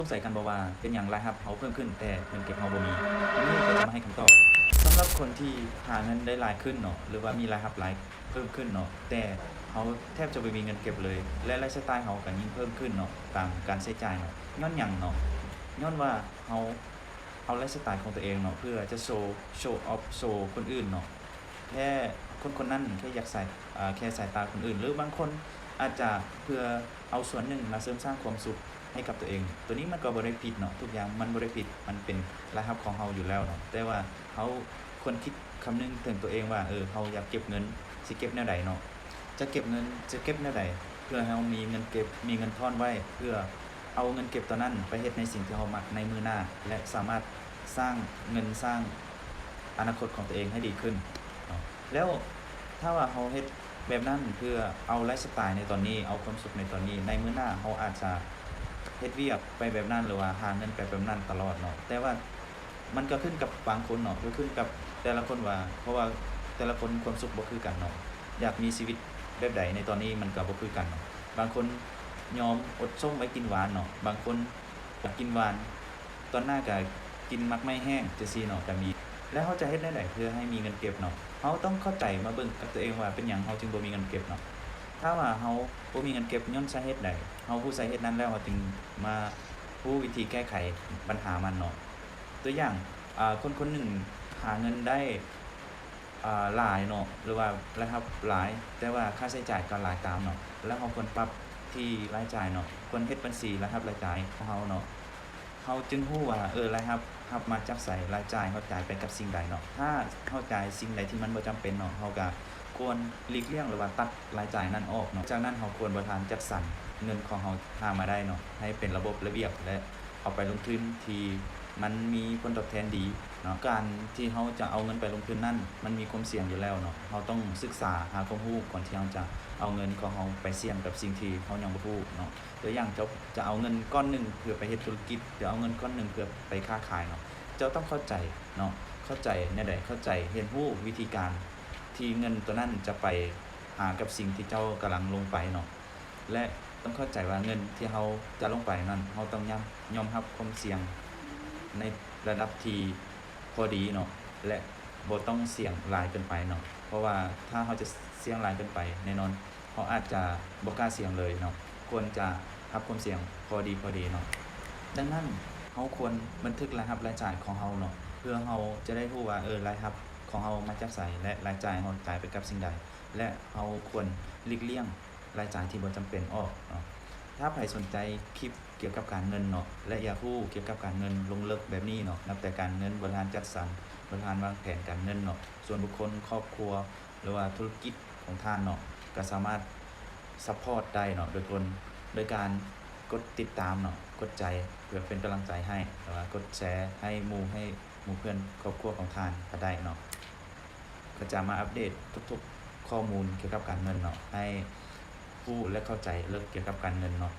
สงสัยกันบ่ว่าเป็นอย่างรายรับเฮาเพิ่มขึ้นแต่เงินเก็บเฮาบ่มีวันนี้ก็จะมาให้คำตอบสำหรับคนที่หาเงินได้หลายขึ้นเนาะหรือว่ามีรายรับหลายเพิ่มขึ้นเนาะแต่เขาแทบจะบ่มีเงินเก็บเลยและไลฟ์สไตล์เขาก็ยิ่งเพิ่มขึ้นเนาะตามการใช้จ่ายเนาะย้อนหยังเนาะย้อนว่าเขาเอาไลฟ์สไตล์ของตัวเองเนาะเพื่อจะโชว์ออฟโชว์คนอื่นเนาะแค่คนนั้นแค่อยากใส่แค่สายตาคนอื่นหรือบางคนอาจจะเพื่อเอาส่วนหนึ่งมาเสริมสร้างความสุขให้กับตัวเองตัวนี้มันก็บ่ได้ผิดเนาะทุกอย่างมันบ่ได้ผิดมันเป็นรายรับของเราอยู่แล้วเนาะแต่ว่าเขาควรคิดคำนึงถึงตัวเองว่าเราอยากเก็บเงินสิเก็บแนวใดเนาะจะเก็บเงินจะเก็บแนวใดเพื่อให้เรามีเงินเก็บมีเงินทอนไว้เพื่อเอาเงินเก็บตัวนั้นไปเฮ็ดในสิ่งที่เรามักในมื้อหน้าและสามารถสร้างเงินสร้างอนาคตของตัวเองให้ดีขึ้นเนาะแล้วถ้าว่าเราเฮ็ดแบบนั้นเพื่อเอาไลฟ์สไตล์ในตอนนี้เอาความสุขในตอนนี้ในมื้อหน้าเราอาจจะเฮ็ดเวียกไปแบบนั้นหรือว่าหาเงินไปแบบนั้นตลอดเนาะแต่ว่ามันก็ขึ้นกับบางคนเนาะก็ขึ้นกับแต่ละคนว่าเพราะว่าแต่ละคนความสุขบ่คือกันเนาะอยากมีชีวิตแบบใดในตอนนี้มันก็บ่คือกันเนาะบางคนยอมอดส้มไว้กินหวานเนาะบางคนอยากกินหวานตอนหน้าก็กินมักไม่แห้งจังซี่เนาะก็มีแล้วเราจะเฮ็ดแนวใดเพื่อให้มีเงินเก็บเนาะเราต้องเข้าใจมาเบิ่งกับตัวเองว่าเป็นหยังเราจึงบ่มีเงินเก็บเนาะถ้าว่าเราบ่มีเงินเก็บย้อนสาเหตุใดเรารู้สาเหตุนั้นแล้วเราจึงมารู้วิธีแก้ไขปัญหามันเนาะตัวอย่างคนหนึ่งหาเงินได้หลายเนาะหรือว่ารายรับหลายแต่ว่าค่าใช้จ่ายก็หลายตามเนาะแล้วเราควรปรับที่รายจ่ายเนาะควรเฮ็ดบัญชีรายรับรายจ่ายของเราเนาะเราจึงรู้ว่ารายรับมาจากไสรายจ่ายเราจ่ายไปกับสิ่งใดเนาะถ้าเราจ่ายสิ่งใดที่มันบ่จำเป็นเนาะเราก็ควรหลีกเลี่ยงหรือว่าตัดรายจ่ายนั้นออกเนาะจากนั้นเราควรบริหารจัดสรรเงินของเราหามาได้เนาะให้เป็นระบบระเบียบและเอาไปลงทุนที่มันมีผลตอบแทนดีเนาะการที่เราจะเอาเงินไปลงทุนนั่นมันมีความเสี่ยงอยู่แล้วเนาะเราต้องศึกษาหาความรู้ก่อนที่เราจะเอาเงินของเราไปเสี่ยงกับสิ่งที่เรายังบ่รู้เนาะตัวอย่างจะเอาเงินก้อนหนึ่งเพื่อไปเฮ็ดธุรกิจหรือเอาเงินก้อนหนึ่งเพื่อไปค้าขายเนาะเจ้าต้องเข้าใจเนาะเข้าใจแนวใดเข้าใจเรียนรู้วิธีการที่เงินตัวนั้นจะไปหากับสิ่งที่เจ้ากำลังลงไปเนาะและต้องเข้าใจว่าเงินที่เราจะลงไปนั้นเราต้องยอมรับความเสี่ยงในระดับที่พอดีเนาะและบ่ต้องเสี่ยงหลายเกินไปเนาะเพราะว่าถ้าเราจะเสี่ยงหลายเกินไปแน่นอนเราอาจจะบ่กล้าเสี่ยงเลยเนาะควรจะรับความเสี่ยงพอดีเนาะดังนั้นเราควรบันทึกรายรับรายจ่ายของเราเนาะเพื่อเราจะได้รู้ว่ารายรับของเรามาจากไสและรายจ่ายเราจ่ายไปกับสิ่งใดและเราควรหลีกเลี่ยงรายจ่ายที่บ่จำเป็นออกเนาะถ้าใครสนใจคลิปเกี่ยวกับการเงินเนาะและอยากรู้เกี่ยวกับการเงินลงลึกแบบนี้เนาะนับแต่การเงินบริหารจัดสรรบริหารวางแผนการเงินเนาะส่วนบุคคลครอบครัวหรือว่าธุรกิจของท่านเนาะก็สามารถซัพพอร์ตได้เนาะโดยการกดติดตามเนาะกดใจเพื่อเป็นกำลังใจให้หรือว่ากดแชร์ให้หมู่เพื่อนครอบครัวของท่านก็ได้เนาะก็จะมาอัปเดตทุกๆข้อมูลเกี่ยวกับการเงินเนาะให้ผู้และเข้าใจเรื่องเกี่ยวกับการเงินเนาะ